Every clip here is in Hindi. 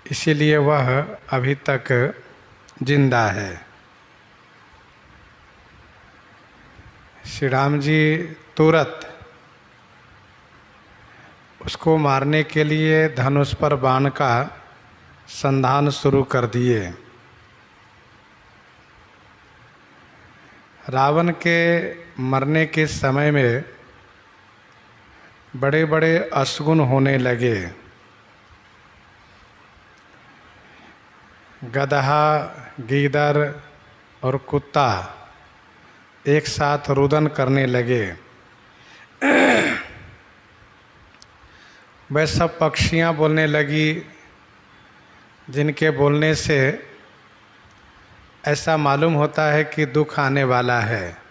इसीलिए वह अभी तक जिंदा है। श्री राम जी तुरंत उसको मारने के लिए धनुष पर बाण का संधान शुरू कर दिए। रावण के मरने के समय में बड़े बड़े अशगुन होने लगे। गदहा, गीदड़ और कुत्ता एक साथ रुदन करने लगे। वह सब पक्षियाँ बोलने लगी, जिनके बोलने से ऐसा मालूम होता है कि दुख आने वाला है।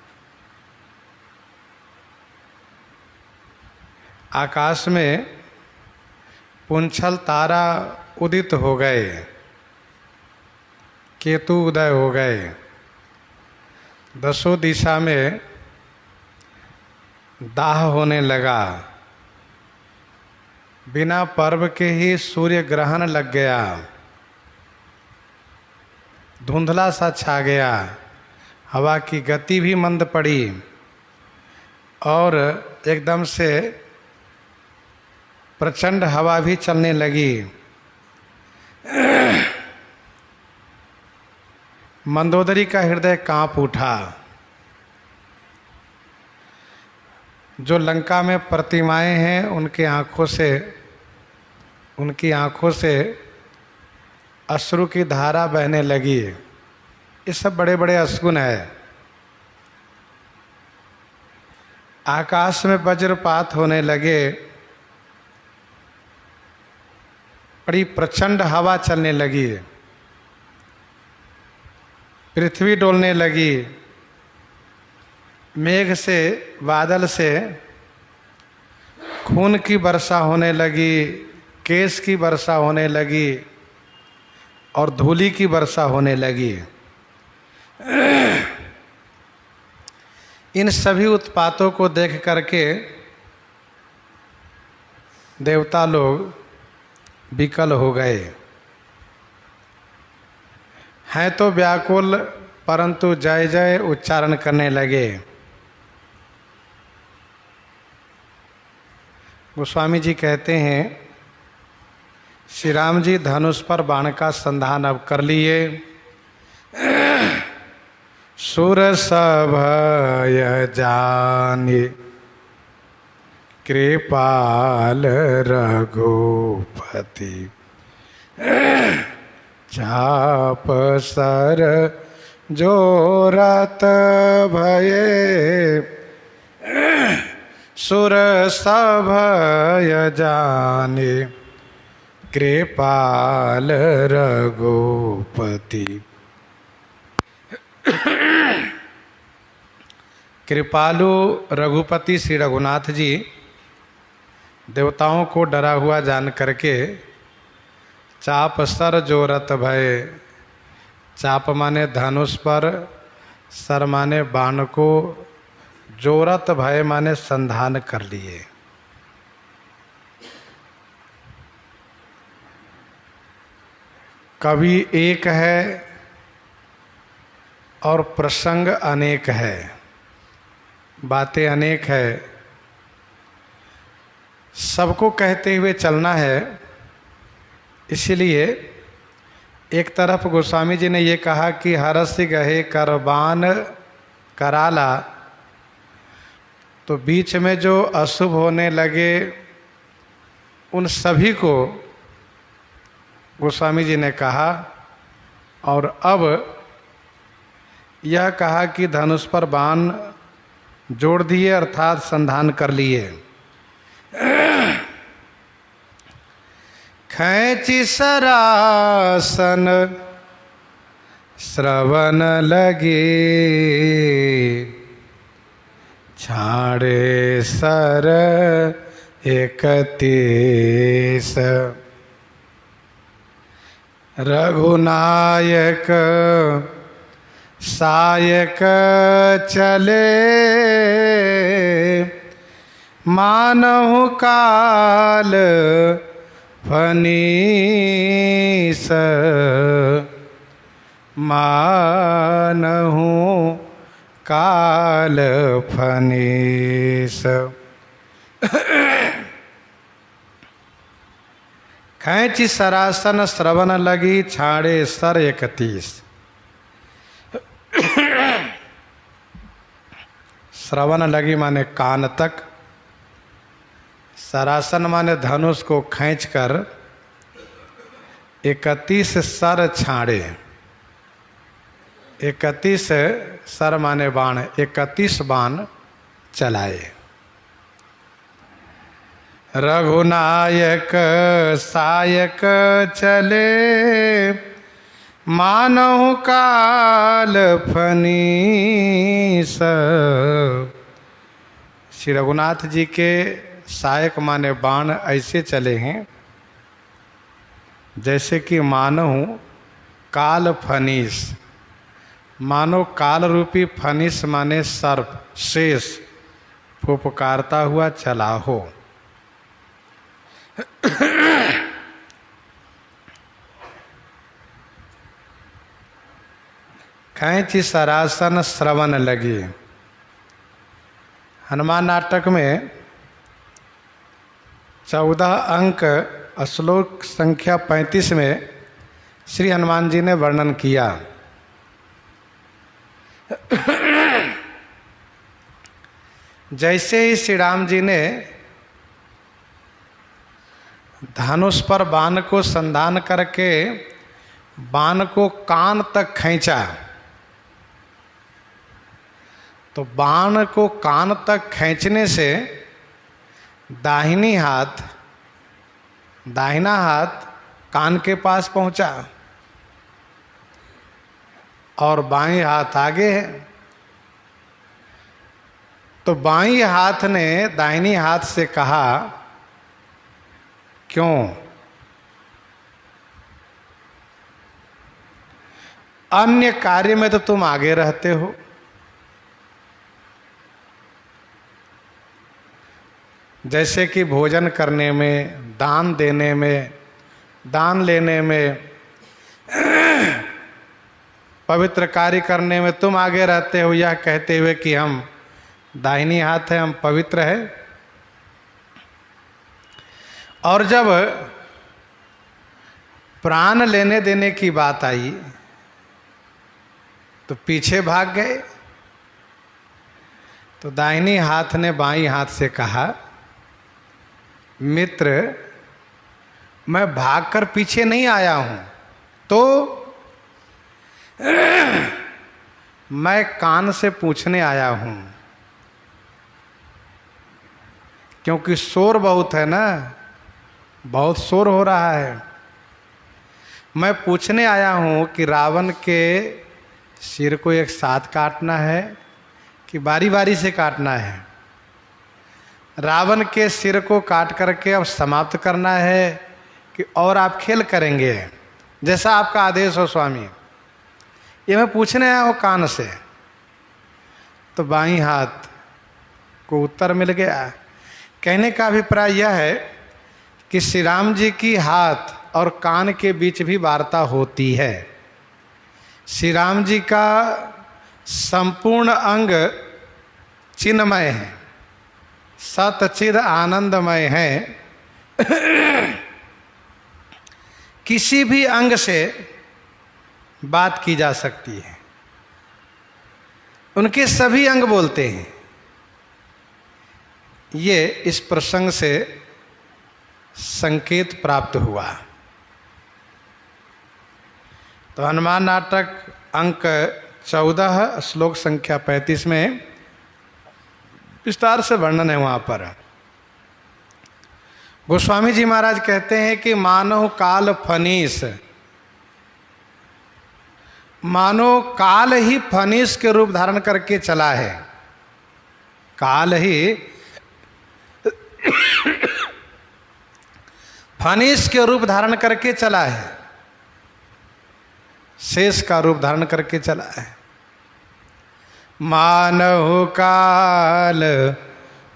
आकाश में पुंछल तारा उदित हो गए, केतु उदय हो गए। दसों दिशा में दाह होने लगा। बिना पर्व के ही सूर्य ग्रहण लग गया। धुंधला सा छा गया। हवा की गति भी मंद पड़ी और एकदम से प्रचंड हवा भी चलने लगी। मंदोदरी का हृदय कांप उठा। जो लंका में प्रतिमाएं हैं उनकी आंखों से अश्रु की धारा बहने लगी। ये सब बड़े बड़े अशगुन है। आकाश में वज्रपात होने लगे। बड़ी प्रचंड हवा चलने लगी। पृथ्वी डोलने लगी। मेघ से, बादल से खून की वर्षा होने लगी, केश की वर्षा होने लगी और धूलि की वर्षा होने लगी। इन सभी उत्पातों को देख करके देवता लोग विकल हो गए। हैं तो व्याकुल, परंतु जय जय उच्चारण करने लगे। गोस्वामी जी कहते हैं, श्री राम जी धनुष पर बाण का संधान अब कर लिए। सुर सभय जानि कृपाल रघुपति चाप सर जोरत भये। सुर सभय जानि कृपाल रघुपति। कृपालु रघुपति श्री रघुनाथ जी देवताओं को डरा हुआ जान करके चाप सर जोरत भय। चाप माने धनुष पर, सर माने बाण को, जोरत भय माने संधान कर लिए। कवि एक है और प्रसंग अनेक है, बातें अनेक है। सबको कहते हुए चलना है। इसीलिए एक तरफ गोस्वामी जी ने ये कहा कि हरस गहे करबान कराला, तो बीच में जो अशुभ होने लगे उन सभी को गोस्वामी जी ने कहा। और अब यह कहा कि धनुष पर बाण जोड़ दिए, अर्थात संधान कर लिए। खैंची सरासन श्रवण लगे, छाड़े सर 31। रघुनायक सायक चले, मानहु काल फनीस मानहु काल फनीस। खैंची सरासन श्रवण लगी छाड़े सर 31। श्रवण लगी माने कान तक, सरासन माने धनुष को खींचकर 31 सर छाड़े। 31 सर माने बाण, 31 बाण चलाए। रघुनायक सायक चले मानहु काल फनीस। श्री रघुनाथ जी के सायक माने बाण ऐसे चले हैं जैसे कि मानहु काल फनीस, मानो काल रूपी फनीस माने सर्प शेष फुफकारता हुआ चला हो। खैंची सरासन श्रवण लगी। हनुमान नाटक में 14 अंक श्लोक संख्या 35 में श्री हनुमान जी ने वर्णन किया। जैसे ही श्री राम जी ने धनुष पर बाण को संधान करके बाण को कान तक खींचा, तो बाण को कान तक खींचने से दाहिना हाथ कान के पास पहुंचा और बाईं हाथ आगे है। तो बाईं हाथ ने दाहिनी हाथ से कहा, क्यों? अन्य कार्य में तो तुम आगे रहते हो, जैसे कि भोजन करने में, दान देने में, दान लेने में, पवित्र कार्य करने में तुम आगे रहते हो, यह कहते हुए कि हम दाहिनी हाथ है, हम पवित्र है। और जब प्राण लेने देने की बात आई तो पीछे भाग गए। तो दाहिनी हाथ ने बाईं हाथ से कहा, मित्र मैं भागकर पीछे नहीं आया हूं, तो मैं कान से पूछने आया हूं, क्योंकि शोर बहुत है ना, बहुत शोर हो रहा है। मैं पूछने आया हूं कि रावण के सिर को एक साथ काटना है कि बारी बारी से काटना है। रावण के सिर को काट करके अब समाप्त करना है कि और आप खेल करेंगे, जैसा आपका आदेश हो स्वामी। ये मैं पूछने आया हूँ कान से। तो बाईं हाथ को उत्तर मिल गया। कहने का अभिप्राय यह है कि श्री राम जी की हाथ और कान के बीच भी वार्ता होती है। श्री राम जी का संपूर्ण अंग चिन्मय है, सतचिद आनंदमय है। किसी भी अंग से बात की जा सकती है, उनके सभी अंग बोलते हैं। ये इस प्रसंग से संकेत प्राप्त हुआ। तो हनुमान नाटक अंक 14 श्लोक संख्या 35 में विस्तार से वर्णन है। वहाँ पर गोस्वामी जी महाराज कहते हैं कि मानो काल फनीस, मानो काल ही फनीस के रूप धारण करके चला है। काल ही फनीस के रूप धारण करके चला है, शेष का रूप धारण करके चला है। मानव काल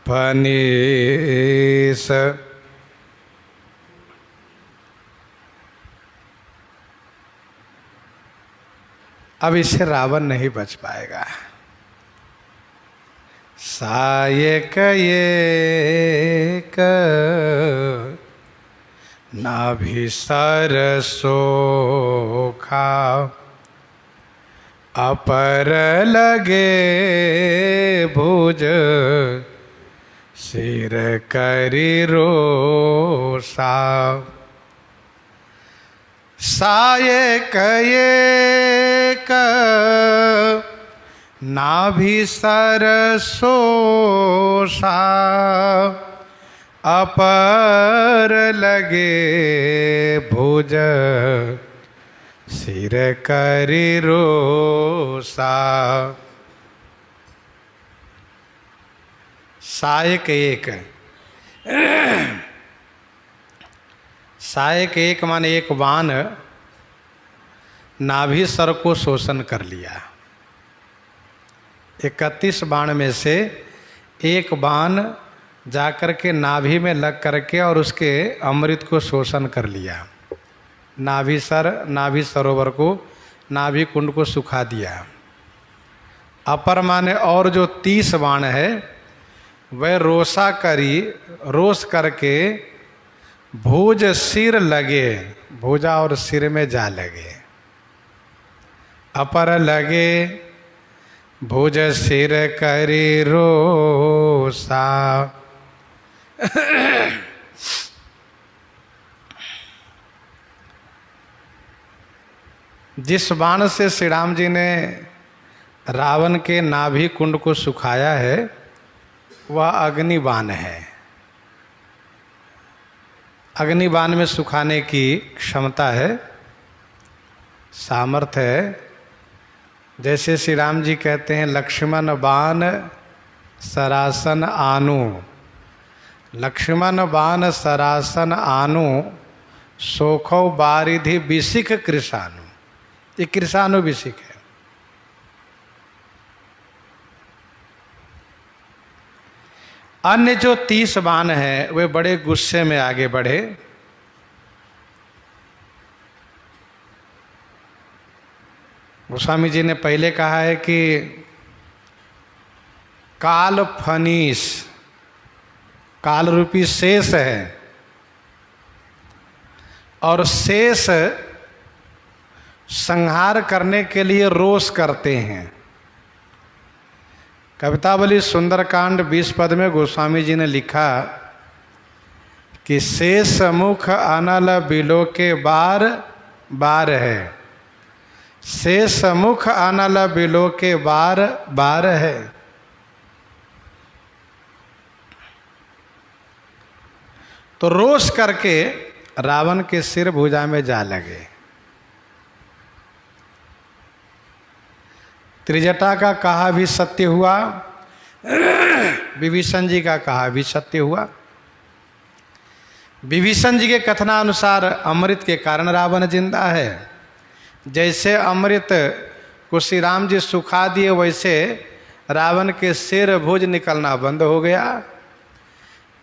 फनीस, अब इससे रावण नहीं बच पाएगा। सायक एक नाभि सर सोखा, अपर लगे भुज सिर करी रोसा। सायक एक नाभि सर सोसा, अपर लगे भुज सिर करी रोसा। सायक एक, सायक एक माने एक बाण नाभि सर को शोषण कर लिया। 31 बाण में से एक बाण जाकर के नाभि में लग करके और उसके अमृत को शोषण कर लिया। नाभि सरोवर को, नाभि कुंड को सुखा दिया। अपर माने और जो 30 बाण है वह रोसा करी, रोस करके भुज सिर लगे, भुजा और सिर में जा लगे। अपर लगे भुज सिर करी रोसा। जिस बाण से श्री राम जी ने रावण के नाभि कुंड को सुखाया है वह अग्नि बाण है। अग्नि बाण में सुखाने की क्षमता है, सामर्थ्य है। जैसे श्री राम जी कहते हैं लक्ष्मण बाण सरासन आनु, लक्ष्मण बाण सरासन आनु, सोखौ बारिधि विशिख कृषाणु। ये कृषाणु विशिख है। अन्य जो 30 बाण हैं वे बड़े गुस्से में आगे बढ़े। गोस्वामी जी ने पहले कहा है कि काल फनीस, काल रूपी शेष है और शेष संहार करने के लिए रोष करते हैं। कवितावली सुंदरकांड 20 पद में गोस्वामी जी ने लिखा कि शेष मुख अनल बिलो के बार बार है, शेष मुख अनल बिलो के बार बार है। तो रोष करके रावण के सिर भुजा में जा लगे। त्रिजटा का कहा भी सत्य हुआ, विभीषण जी का कहा भी सत्य हुआ। विभीषण जी के कथनानुसार अमृत के कारण रावण जिंदा है। जैसे अमृत को श्री राम जी सुखा दिए वैसे रावण के सिर भुज निकलना बंद हो गया।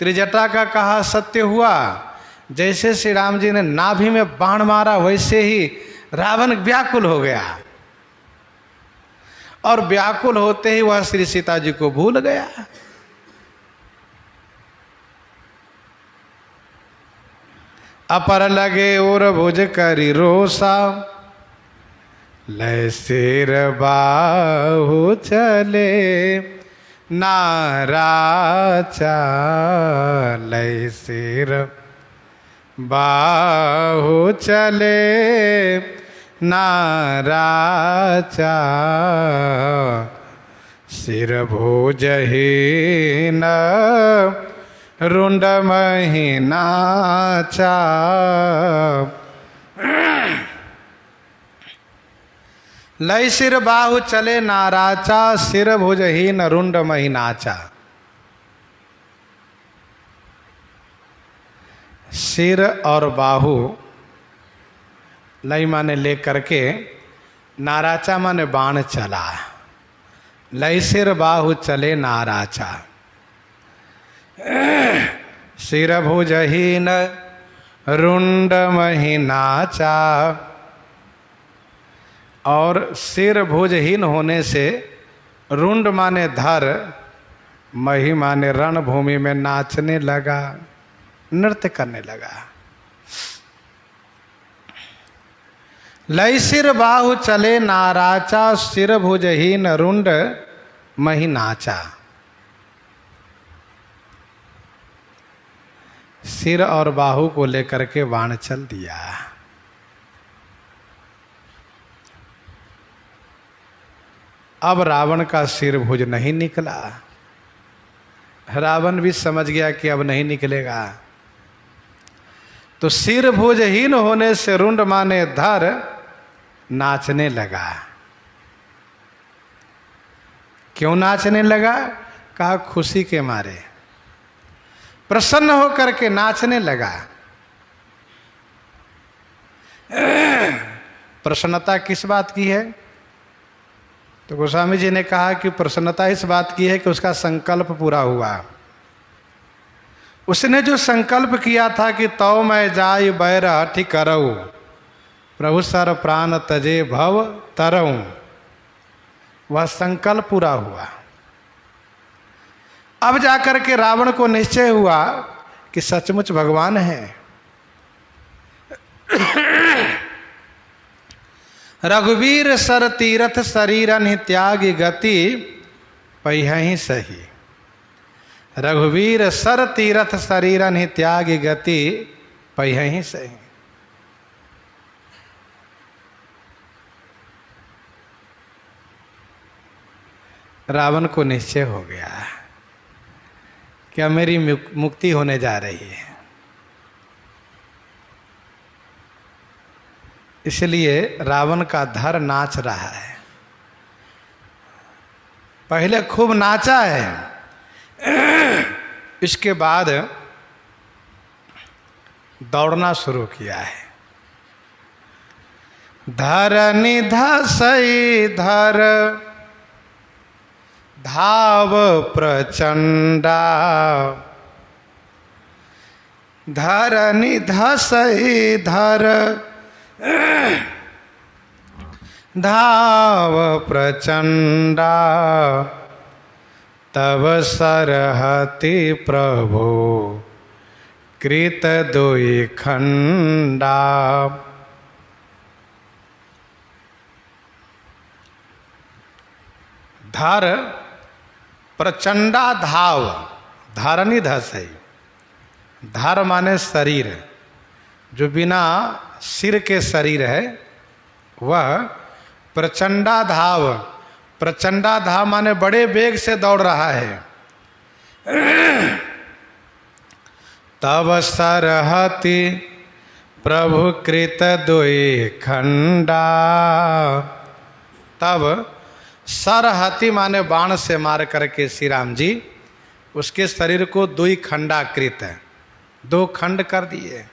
त्रिजटा का कहा सत्य हुआ, जैसे श्री राम जी ने नाभि में बाण मारा वैसे ही रावण व्याकुल हो गया और व्याकुल होते ही वह श्री सीता जी को भूल गया। अपर लगे और भुज करी रोसा, लय सिर बाहु चले नाराचा, लय सिर बाहु चले नाराचा, सिर भुजहीन रुंड महीनाचा। लय सिर बाहु चले नाराचा, सिर भुजहीन रुंड महीनाचा। सिर और बाहु लय माने ले करके, नाराचा माने बाण चला। लय सिर बाहु चले नाराचा, सिर भुजहीन रुंड महीनाचा। और सिर भुजहीन होने से रुंड माने धर, मही माने रणभूमि में नाचने लगा, नृत्य करने लगा। लय सिर बाहु चले नाराचा, सिर भुजहीन रुंड मही नाचा। सिर और बाहु को लेकर के बाण चल दिया। अब रावण का सिर भुज नहीं निकला। रावण भी समझ गया कि अब नहीं निकलेगा, तो सिर भुजहीन होने से रुंड माने धर नाचने लगा। क्यों नाचने लगा? कहा खुशी के मारे, प्रसन्न होकर के नाचने लगा। प्रसन्नता किस बात की है? तो गोस्वामी जी ने कहा कि प्रसन्नता इस बात की है कि उसका संकल्प पूरा हुआ। उसने जो संकल्प किया था कि तौ मैं जाय बैर हठि करऊ, प्रभु सर प्राण तजे भव तरऊ, वह संकल्प पूरा हुआ। अब जाकर के रावण को निश्चय हुआ कि सचमुच भगवान है। रघुवीर सर तीरथ शरीरन त्याग गति पहिहि सही। रघुवीर सर तीरथ शरीरन त्याग गति पहिहि सही। रावण को निश्चय हो गया कि अब मेरी मुक्ति होने जा रही है। इसलिए रावण का धर नाच रहा है। पहले खूब नाचा है, इसके बाद दौड़ना शुरू किया है। धर निधसई धर धाव प्रचंडा, धर निधसई धर धाव प्रचंडा, तब सरहति प्रभु कृत दुई खंडा। धर प्रचंडा धाव, धारनी धसई। धर माने शरीर, जो बिना सिर के शरीर है वह प्रचंडा धाव। प्रचंडा धाव माने बड़े वेग से दौड़ रहा है। तब सरहति प्रभु कृत दुई खंडा। तब सरहति माने बाण से मार करके श्री राम जी उसके शरीर को दुई खंडाकृत, दो खंड कर दिए।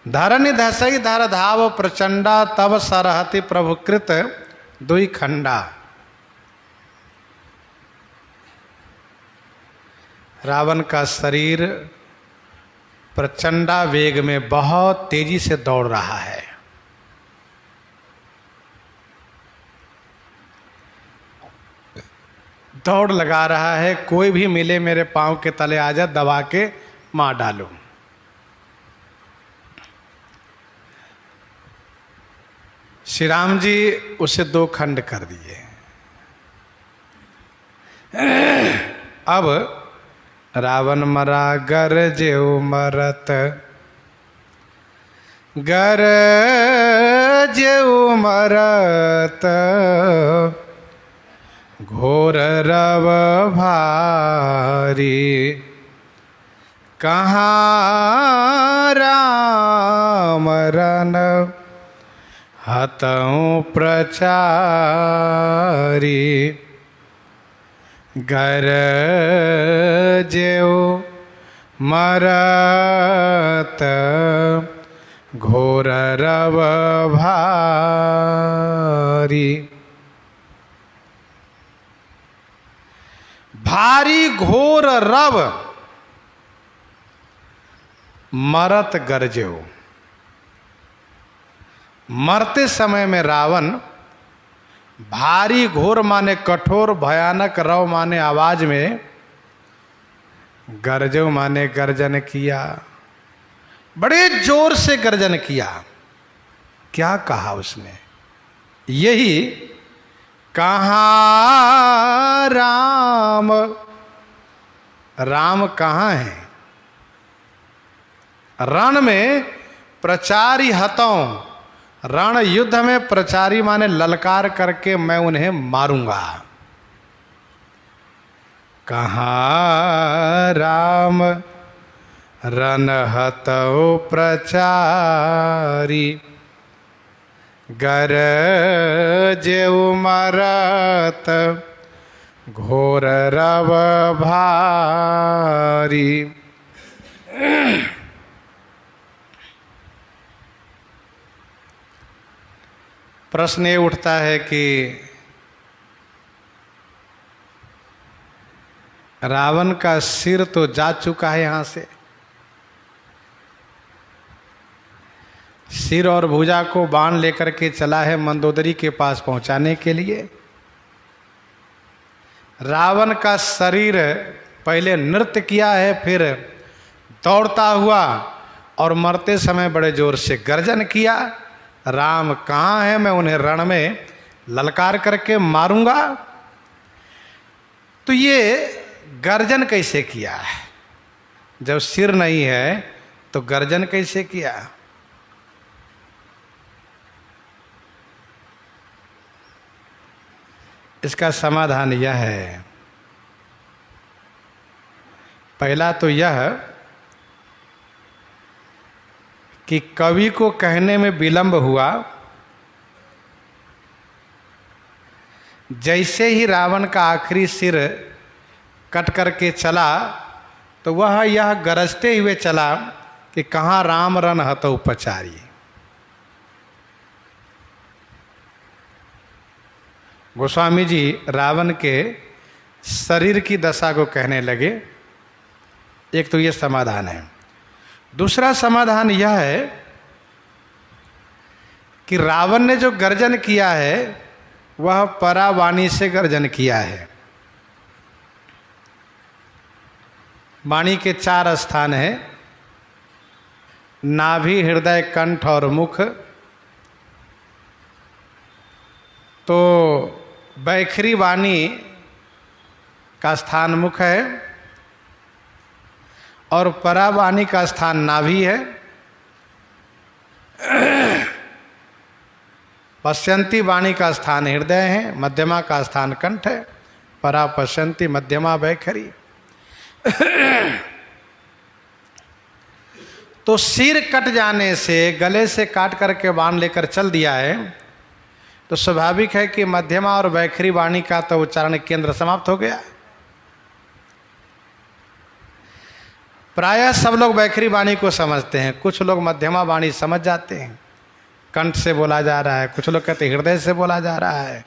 धरनि धसई धर धाव प्रचंडा, तब सरहति प्रभुकृत दुई खंडा। रावण का शरीर प्रचंडा वेग में बहुत तेजी से दौड़ रहा है। दौड़ लगा रहा है, कोई भी मिले मेरे पांव के तले आ जा, दबा के मार डालूं। श्री राम जी उसे दो खंड कर दिए। अब रावण मरा गरजेउ मरत, गरजेउ मरत, घोर रव भारी, कहाँ राम रन हतऊ प्रचारी। गरजेउ मरत, घोर रव भारी। भारी घोर रव मरत गरजेउ। मरते समय में रावण भारी घोर माने कठोर भयानक रव माने आवाज में गर्जो माने गर्जन किया, बड़े जोर से गर्जन किया। क्या कहा उसने? यही कहाँ राम, राम कहाँ है? रण में प्रचारी हतों, रण युद्ध में प्रचारी माने ललकार करके मैं उन्हें मारूंगा। कहाँ राम रन हतौ प्रचारी, गरजेउ मरत घोर रव भारी। प्रश्न ये उठता है कि रावण का सिर तो जा चुका है यहां से, सिर और भुजा को बाण लेकर के चला है मंदोदरी के पास पहुंचाने के लिए। रावण का शरीर पहले नृत्य किया है, फिर दौड़ता हुआ और मरते समय बड़े जोर से गर्जन किया। राम कहाँ है? मैं उन्हें रण में ललकार करके मारूंगा। तो ये गर्जन कैसे किया है? जब सिर नहीं है तो गर्जन कैसे किया? इसका समाधान यह है, पहला तो यह कि कवि को कहने में विलंब हुआ। जैसे ही रावण का आखिरी सिर कट करके चला तो वह यह गरजते हुए चला कि कहाँ राम रन हतौ प्रचारी। गोस्वामी जी रावण के शरीर की दशा को कहने लगे। एक तो ये समाधान है। दूसरा समाधान यह है कि रावण ने जो गर्जन किया है वह परावाणी से गर्जन किया है। वाणी के 4 स्थान हैं, नाभि, हृदय, कंठ और मुख। तो बैखरी वाणी का स्थान मुख है और परावाणी का स्थान नाभि है। पश्यंती वाणी का स्थान हृदय है, मध्यमा का स्थान कंठ है, परा पश्यंती, मध्यमा बैखरी। तो सिर कट जाने से, गले से काट करके बाण लेकर चल दिया है, तो स्वाभाविक है कि मध्यमा और बैखरी वाणी का तो उच्चारण केंद्र समाप्त हो गया। प्रायः सब लोग बैखरी वाणी को समझते हैं, कुछ लोग मध्यमा वाणी समझ जाते हैं, कंठ से बोला जा रहा है, कुछ लोग कहते हैं हृदय से बोला जा रहा है।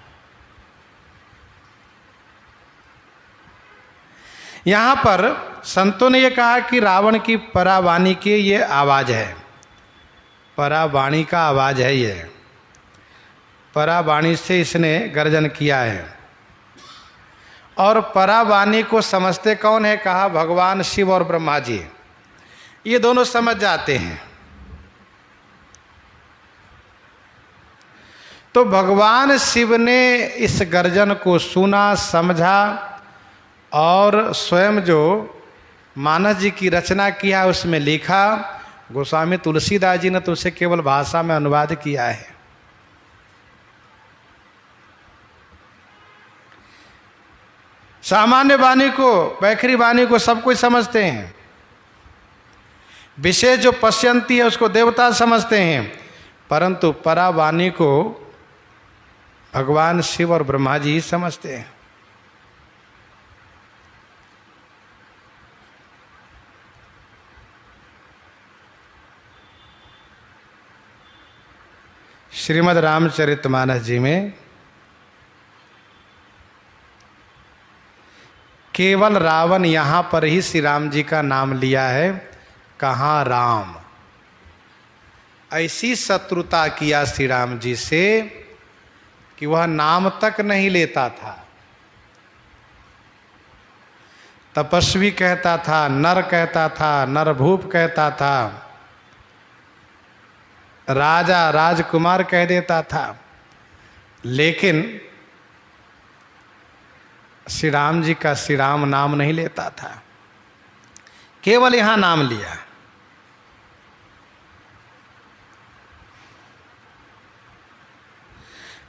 यहां पर संतों ने यह कहा कि रावण की परावाणी की ये आवाज है, परावाणी का आवाज है ये, परावाणी से इसने गर्जन किया है। और परावाणी को समझते कौन है? कहा भगवान शिव और ब्रह्मा जी, ये दोनों समझ जाते हैं। तो भगवान शिव ने इस गर्जन को सुना, समझा और स्वयं जो मानस जी की रचना किया उसमें लिखा। गोस्वामी तुलसीदास जी ने तो उसे केवल भाषा में अनुवाद किया है। सामान्य वाणी को, बैखरी वाणी को सब कोई समझते हैं, विशेष जो पश्यंती है उसको देवता समझते हैं, परंतु परावाणी को भगवान शिव और ब्रह्मा जी ही समझते हैं। श्रीमद् रामचरितमानस जी में केवल रावण यहाँ पर ही श्री राम जी का नाम लिया है, कहाँ राम। ऐसी शत्रुता किया श्री राम जी से कि वह नाम तक नहीं लेता था। तपस्वी कहता था, नर कहता था, नरभूप कहता था, राजा राजकुमार कह देता था, लेकिन श्री राम जी का श्री राम नाम नहीं लेता था। केवल यहां नाम लिया।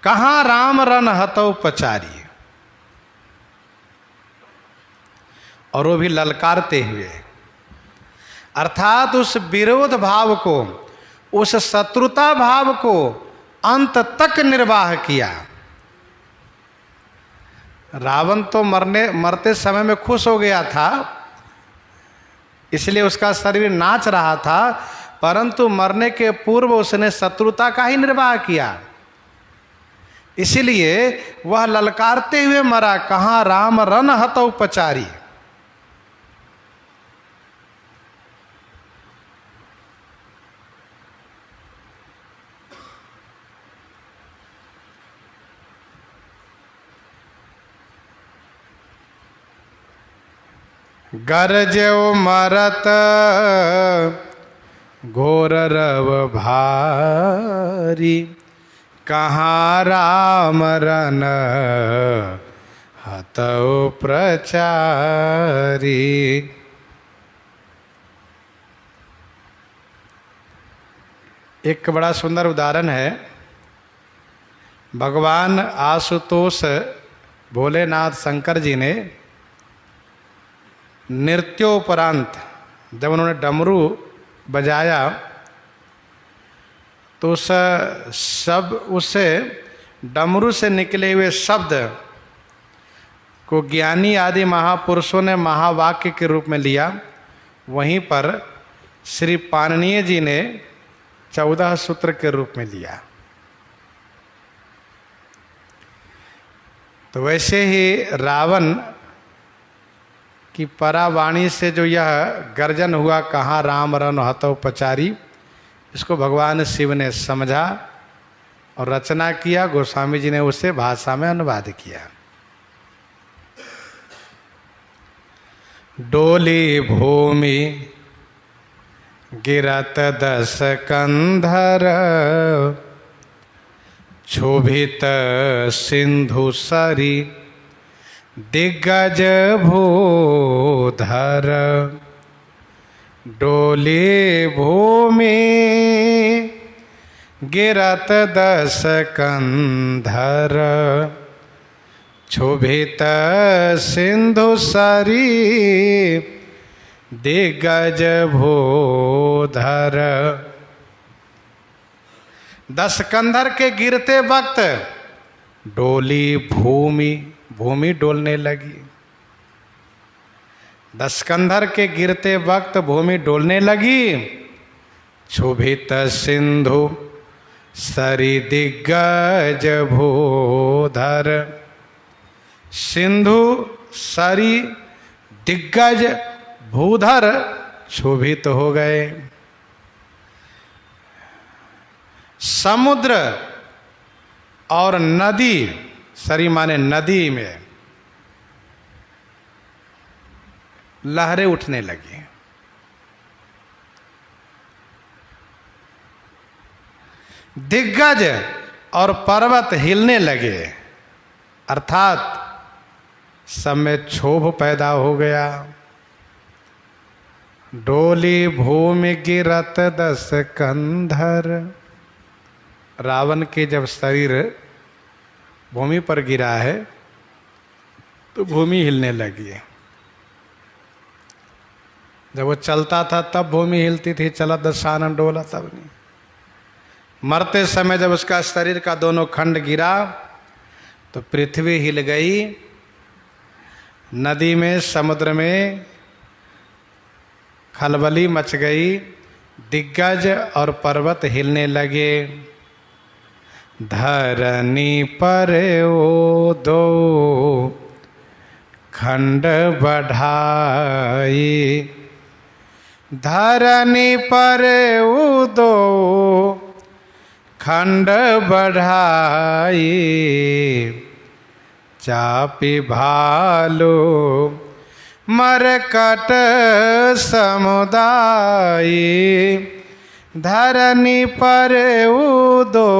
कहां राम रन हतौ पचारी, और वो भी ललकारते हुए, अर्थात उस विरोध भाव को, उस शत्रुता भाव को अंत तक निर्वाह किया। रावण तो मरते समय में खुश हो गया था, इसलिए उसका शरीर नाच रहा था, परंतु मरने के पूर्व उसने शत्रुता का ही निर्वाह किया। इसलिए वह ललकारते हुए मरा, कहां राम रन हतौ पचारी। गरजो मरत घोर रव भारी, कहाँ राम रन हतौ प्रचारी। एक बड़ा सुंदर उदाहरण है। भगवान आशुतोष भोलेनाथ शंकर जी ने नृत्योपरांत जब उन्होंने डमरू बजाया तो उससे डमरू से निकले हुए शब्द को ज्ञानी आदि महापुरुषों ने महावाक्य के रूप में लिया। वहीं पर श्री पाणिनीय जी ने 14 सूत्र के रूप में लिया। तो वैसे ही रावण की परावाणी से जो यह गर्जन हुआ, कहाँ राम रन हतौ पचारी, इसको भगवान शिव ने समझा और रचना किया। गोस्वामी जी ने उसे भाषा में अनुवाद किया। डोली भूमि गिरत 10 कंधर, क्षोभित सिंधु सरी, दिग्गज भूधर। डोली भूमि गिरत 10 कंधर, क्षोभित सिंधु सरी, दिग्गज भूधर। 10 कंधर के गिरते वक्त डोली भूमि डोलने लगी। 10 कंधर के गिरते वक्त भूमि डोलने लगी। क्षोभित सिंधु सरी, दिग्गज भूधर। सिंधु सरी दिग्गज भूधर क्षोभित हो गए। समुद्र और नदी, सरी माने नदी में लहरें उठने लगी। दिग्गज और पर्वत हिलने लगे, अर्थात सब में क्षोभ पैदा हो गया। डोली भूमि गिरत 10 कंधर। रावण के जब शरीर भूमि पर गिरा है तो भूमि हिलने लगी। जब वो चलता था तब भूमि हिलती थी, चला दशानन डोला तब नहीं। मरते समय जब उसका शरीर का दोनों खंड गिरा तो पृथ्वी हिल गई। नदी में, समुद्र में खलबली मच गई। दिग्गज और पर्वत हिलने लगे। धरनी पर ओ दो खंड बढ़ाई, धरनी पर ओ दो खंड बढ़ाई, चापी भालू मरकट समुदाय, धरनी पर दो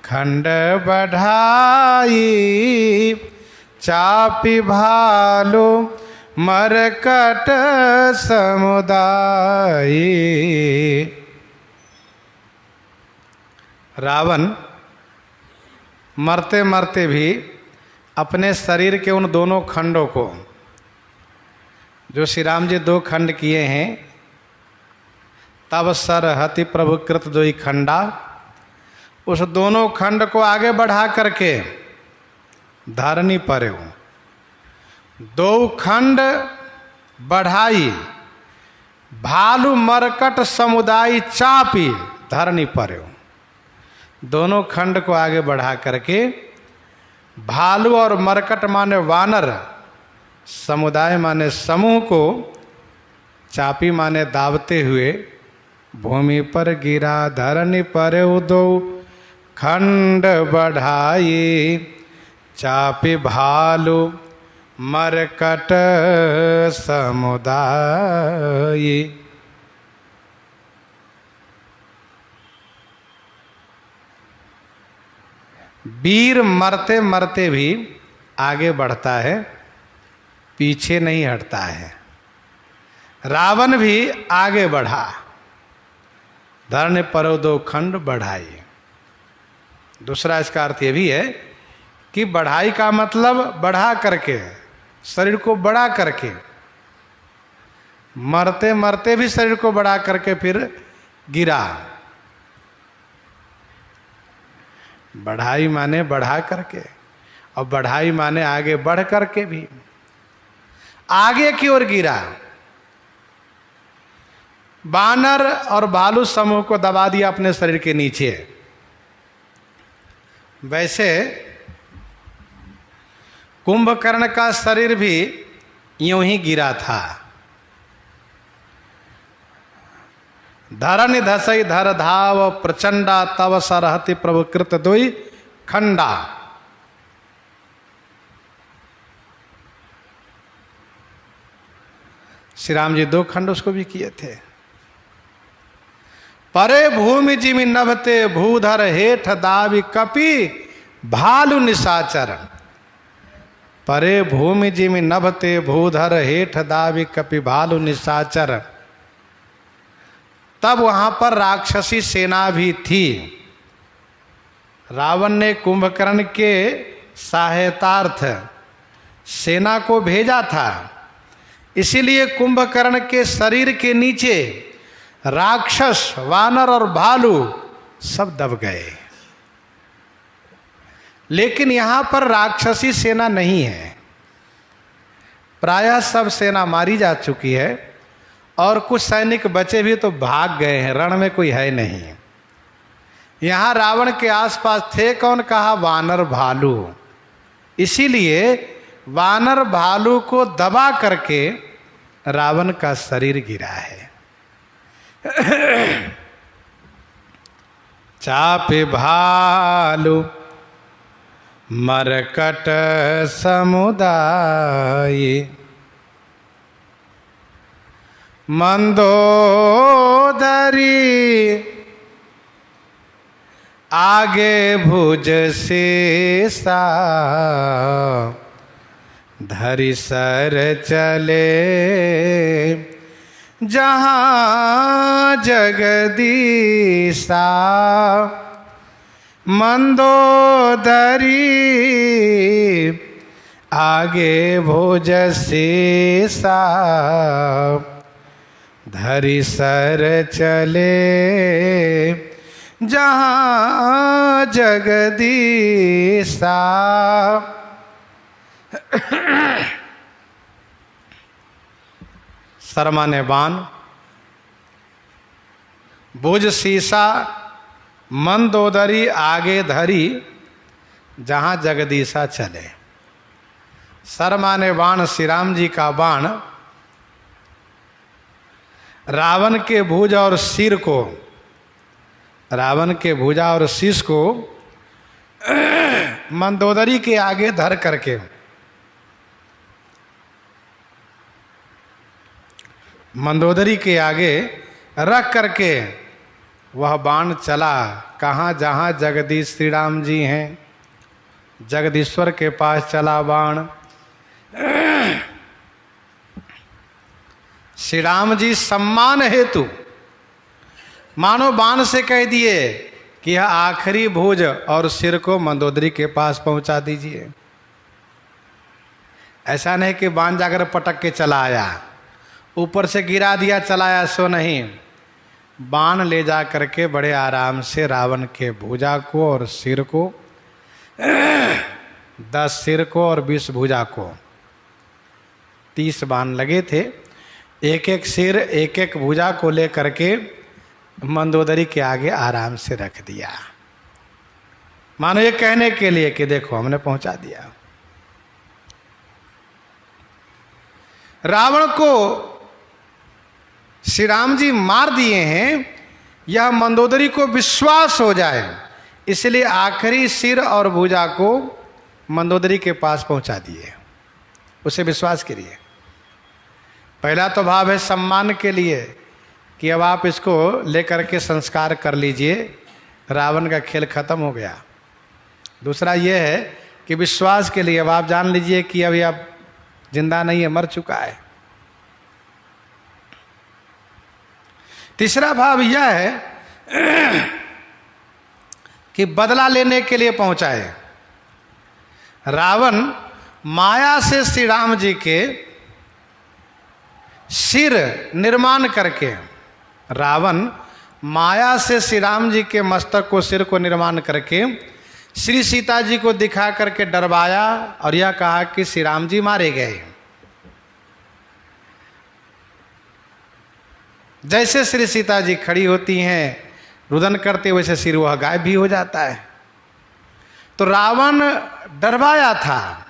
खंड बढ़ाई, चापी भालू मरकट समुदाय। रावण मरते मरते भी अपने शरीर के उन दोनों खंडों को, जो श्री राम जी दो खंड किए हैं, तब सर हति प्रभु कृत दोई खंडा, उस दोनों खंड को आगे बढ़ा करके धरनी पर दो खंड बढ़ाई, भालू मरकट समुदाय चापी धरनी पर, दोनों खंड को आगे बढ़ा करके भालू और मरकट माने वानर, समुदाय माने समूह को, चापी माने दावते हुए भूमि पर गिरा, धरनी पर दो खंड बढ़ाई, चापी भालू मरकट समुदाय। वीर मरते मरते भी आगे बढ़ता है, पीछे नहीं हटता है। रावण भी आगे बढ़ा, धरने पर दो खंड बढ़ाई। दूसरा इसका अर्थ ये भी है कि बढ़ाई का मतलब बढ़ा करके, शरीर को बड़ा करके, मरते मरते भी शरीर को बड़ा करके फिर गिरा। बढ़ाई माने बढ़ा करके, और बढ़ाई माने आगे बढ़ करके भी आगे की ओर गिरा। बानर और भालू समूह को दबा दिया अपने शरीर के नीचे। वैसे कुंभकर्ण का शरीर भी यूं ही गिरा था। धरनि धसई धर धाव प्रचंडा, तव सरहति प्रभु कृत दोई खंडा। श्री राम जी दो खंड उसको भी किए थे। परे भूमि जिमि नभते भूधर, हेठ दावी कपि भालू निशाचर। परे भूमि जिमि नभते भूधर, हेठ दावी कपि भालू निशाचर। तब वहां पर राक्षसी सेना भी थी। रावण ने कुंभकर्ण के सहायतार्थ सेना को भेजा था, इसीलिए कुंभकर्ण के शरीर के नीचे राक्षस, वानर और भालू सब दब गए। लेकिन यहां पर राक्षसी सेना नहीं है, प्रायः सब सेना मारी जा चुकी है और कुछ सैनिक बचे भी तो भाग गए हैं, रण में कोई है नहीं। यहां रावण के आसपास थे कौन, कहा वानर भालू। इसीलिए वानर भालू को दबा करके रावण का शरीर गिरा है। चापे भालू मरकट समुदाय, मंदोदरी आगे भुज शेषा, धरि सर चले जहाँ जगदीशा। मंदोदरी आगे भुज शेषा, धरि सर चले जहाँ जगदीशा। शर्मा ने बाण, भुज शीशा, मंदोदरी आगे धरी जहाँ जगदीशा चले। शर्मा ने बाण श्री राम जी का बाण रावण के भुज और सिर को, रावण के भुजा और शीश को मंदोदरी के आगे धर करके, मंदोदरी के आगे रख करके वह बाण चला। कहाँ? जहाँ जगदीश श्री राम जी हैं, जगदीश्वर के पास चला बाण। श्री राम जी सम्मान हेतु मानो बाण से कह दिए कि यह आखिरी भुज और सिर को मंदोदरी के पास पहुंचा दीजिए। ऐसा नहीं कि बाण जाकर पटक के चला आया, ऊपर से गिरा दिया चलाया, सो नहीं। बाण ले जा करके बड़े आराम से रावण के भुजा को और सिर को, 10 सिर को और 20 भुजा को, 30 बाण लगे थे। एक एक सिर एक एक भुजा को ले करके मंदोदरी के आगे आराम से रख दिया, मानो ये कहने के लिए कि देखो हमने पहुंचा दिया। रावण को श्री राम जी मार दिए हैं, यह मंदोदरी को विश्वास हो जाए, इसलिए आखिरी सिर और भुजा को मंदोदरी के पास पहुंचा दिए, उसे विश्वास के लिए। पहला तो भाव है सम्मान के लिए कि अब आप इसको लेकर के संस्कार कर लीजिए, रावण का खेल खत्म हो गया। दूसरा यह है कि विश्वास के लिए, अब आप जान लीजिए कि अभी आप जिंदा नहीं है, मर चुका है। तीसरा भाव यह है कि बदला लेने के लिए पहुंचा है। रावण माया से श्री राम जी के सिर निर्माण करके, रावण माया से श्री राम जी के मस्तक को, सिर को निर्माण करके श्री सीता जी को दिखा करके डरवाया और यह कहा कि श्री राम जी मारे गए। जैसे श्री सीता जी खड़ी होती हैं रुदन करते, वैसे सिर वह गायब भी हो जाता है। तो रावण डरवाया था,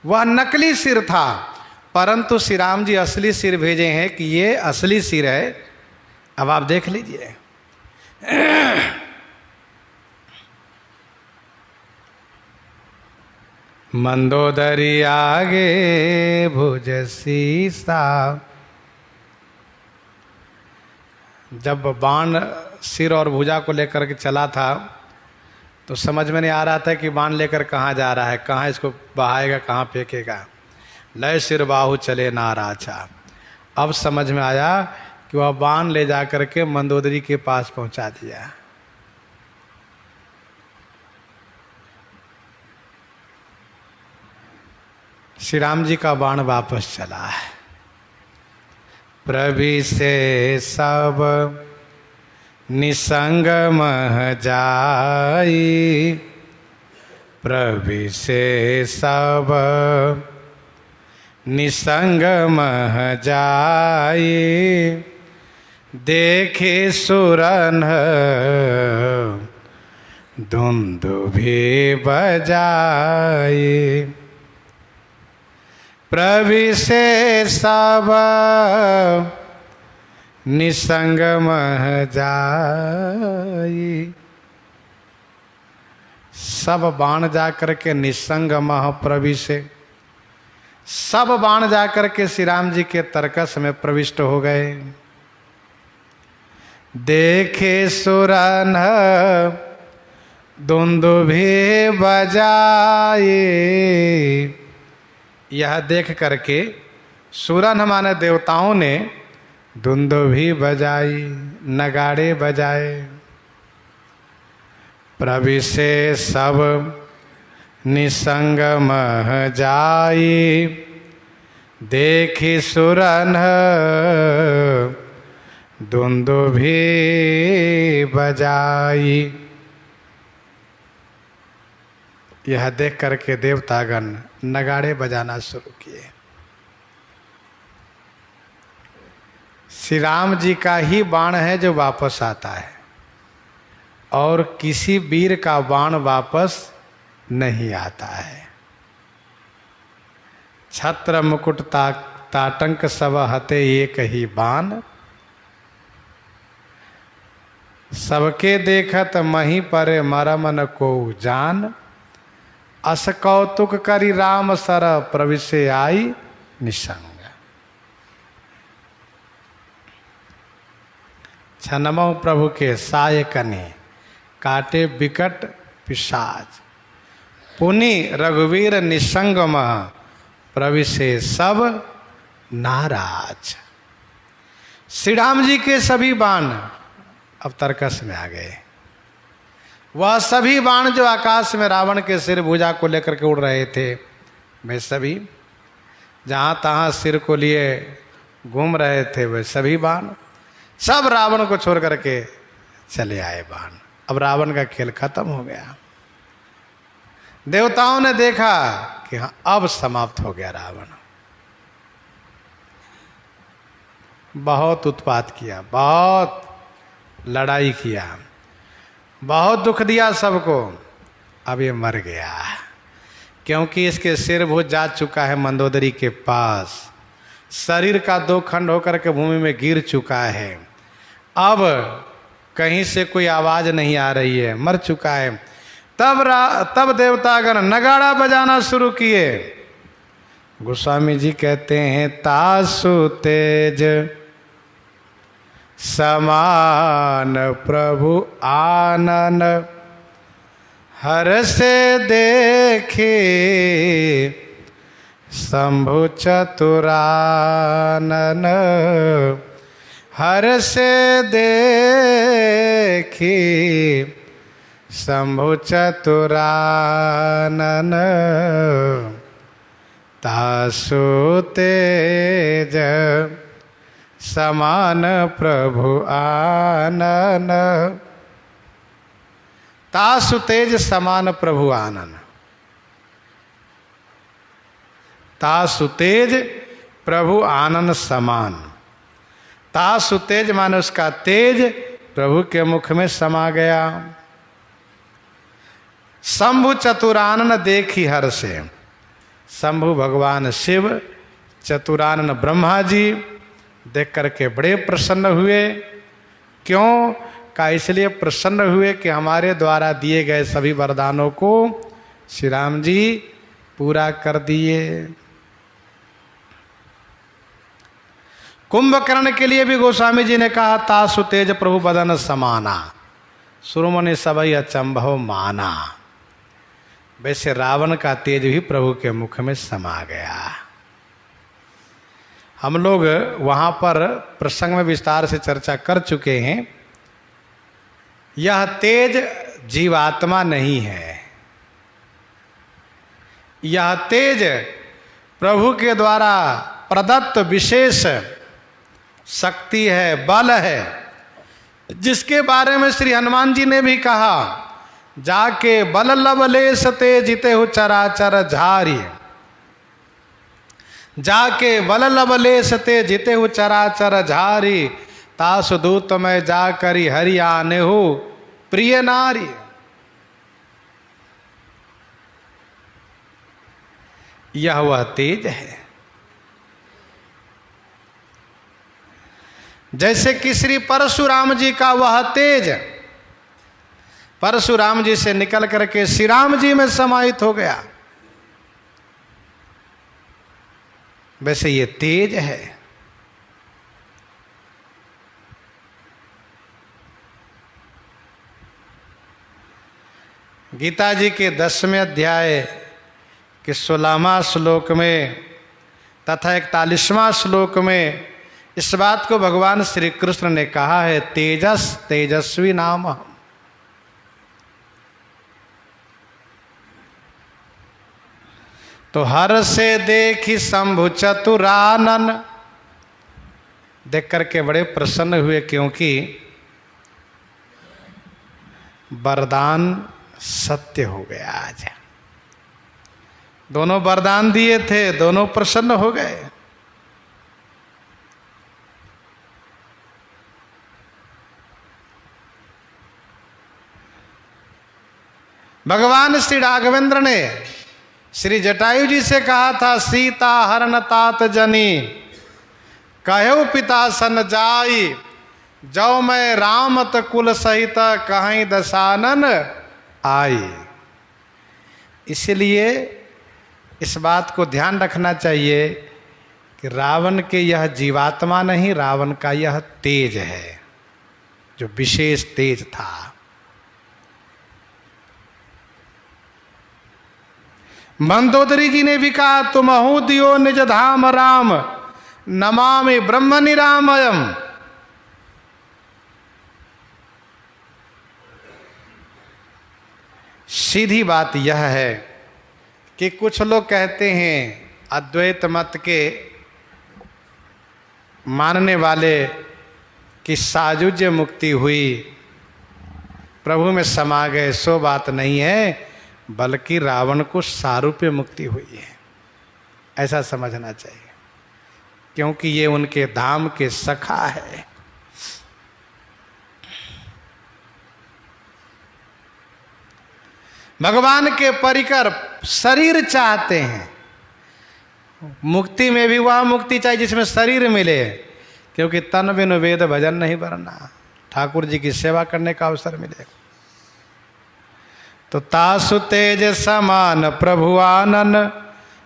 वह नकली सिर था, परंतु श्री राम जी असली सिर भेजे हैं कि ये असली सिर है। अब आप देख लीजिए, मंदोदरी आगे भुज सीसा। जब बाण सिर और भुजा को लेकर के चला था तो समझ में नहीं आ रहा था कि बाण लेकर कहाँ जा रहा है, कहाँ इसको बहाएगा, कहाँ फेंकेगा। लय सिर बाहु चले नाराचा। अब समझ में आया कि वह बाण ले जा करके मंदोदरी के पास पहुंचा दिया। श्री राम जी का बाण वापस चला है। प्रभि से सब निसंग मह जाई, प्रभि से सब निसंग मह जाई, देखे सुरन दुंदुभि बजाई। प्रभि से सब निसंग मह जाई। सब बाण जाकर के निसंग मह प्रभि से, सब बाण जाकर के श्री राम जी के तरकस में प्रविष्ट हो गए। देखे सुरन दुंदुभि बजाए। यह देख करके सुरन माने देवताओं ने दुंदुभि बजाई, नगाड़े बजाए। प्रभि से सब निसंग मह जाई, देखी सुरन दुंदुभि बजाई। यह देख करके देवतागण नगाड़े बजाना शुरू किए। श्री राम जी का ही बाण है जो वापस आता है, और किसी वीर का बाण वापस नहीं आता है। छत्र मुकुट ताटंक सब हते एक ही बाण, सबके देखत मही परे मरम न को जान, अस कौतुक करी राम सर प्रविशे आई निसंग। छनमो प्रभु के साय कने, काटे बिकट पिशाच, पुनि रघुवीर निसंग मह, प्रविशे सब नाराज। श्री राम जी के सभी बाण अब तर्कस में आ गए। वह सभी बाण जो आकाश में रावण के सिर भुजा को लेकर के उड़ रहे थे, वे सभी जहाँ तहाँ सिर को लिए घूम रहे थे, वे सभी बाण सब रावण को छोड़ करके चले आए बाण। अब रावण का खेल खत्म हो गया। देवताओं ने देखा कि हाँ अब समाप्त हो गया रावण। बहुत उत्पात किया, बहुत लड़ाई किया, बहुत दुख दिया सबको। अब ये मर गया, क्योंकि इसके सिर भुज जा चुका है मंदोदरी के पास, शरीर का 2 खंड होकर के भूमि में गिर चुका है। अब कहीं से कोई आवाज नहीं आ रही है, मर चुका है। तब देवतागण नगाड़ा बजाना शुरू किए। गोस्वामी जी कहते हैं, तासु तेज समान प्रभु आनन, हर से देखे शंभु चतुरानन, हर से देखी शंभु चतुरानन, तासु तेज समान प्रभु आनन। तासु तेज समान प्रभु आनन, तासु तेज प्रभु आनन समान। तासु तेज माने उसका तेज प्रभु के मुख में समा गया। शंभु चतुरानन देखी हर से, शंभु भगवान शिव, चतुरानन ब्रह्मा जी देख करके बड़े प्रसन्न हुए। क्यों का? इसलिए प्रसन्न हुए कि हमारे द्वारा दिए गए सभी वरदानों को श्री राम जी पूरा कर दिए। कुंभकर्ण के लिए भी गोस्वामी जी ने कहा, तासु तेज प्रभु बदन समाना, सुरमुनि सबई अचंभव माना। वैसे रावण का तेज भी प्रभु के मुख में समा गया। हम लोग वहाँ पर प्रसंग में विस्तार से चर्चा कर चुके हैं। यह तेज जीवात्मा नहीं है, यह तेज प्रभु के द्वारा प्रदत्त विशेष शक्ति है, बल है, जिसके बारे में श्री हनुमान जी ने भी कहा, जाके बल लवलेश ते जिते हो चराचर झारी, जाके बल लवलेश ते जिते हो चराचर झारी, तासु दूत में जाकरी हरि आने हो प्रिय नारी। यह वह तेज है। जैसे कि श्री परशुराम जी का वह तेज परशुराम जी से निकल करके श्री राम जी में समाहित हो गया, वैसे ये तेज है। गीता जी के 10वें अध्याय के 16वां श्लोक में तथा 41वां श्लोक में इस बात को भगवान श्री कृष्ण ने कहा है, तेजस तेजस्वी नाम। तो हर से देखी शंभु चतुरानन, देख करके बड़े प्रसन्न हुए, क्योंकि वरदान सत्य हो गया। आज दोनों वरदान दिए थे, दोनों प्रसन्न हो गए। भगवान श्री राघवेंद्र ने श्री जटायु जी से कहा था, सीता हरण तात जनी कहु पिता सन जाई, जौ मैं रामत कुल सहित कहीं दशानन आई। इसलिए इस बात को ध्यान रखना चाहिए कि रावण के यह जीवात्मा नहीं, रावण का यह तेज है, जो विशेष तेज था। मंदोदरी जी ने भी कहा, तुमहु दियो निज धाम राम, नमामि ब्रह्म निरामयम। सीधी बात यह है कि कुछ लोग कहते हैं, अद्वैत मत के मानने वाले, कि सायुज्य मुक्ति हुई, प्रभु में समा गए, सो बात नहीं है, बल्कि रावण को सारूप्य मुक्ति हुई है, ऐसा समझना चाहिए, क्योंकि ये उनके धाम के सखा है। भगवान के परिकर शरीर चाहते हैं। मुक्ति में भी वह मुक्ति चाहिए जिसमें शरीर मिले, क्योंकि तन बिनु वेद भजन नहीं बरना, ठाकुर जी की सेवा करने का अवसर मिले। तो तासु तेज समान प्रभु आनन,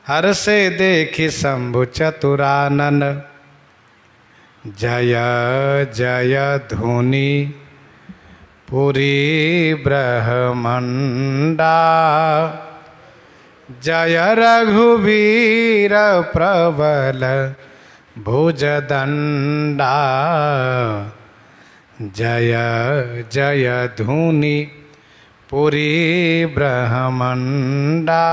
हर से देखी शंभु चतुरानन। जय जय धुनि पुरी ब्रह्मंडा, जय रघुवीर प्रबल भुजदंडा। जय जय धुनि पुरी ब्रह्मंडा।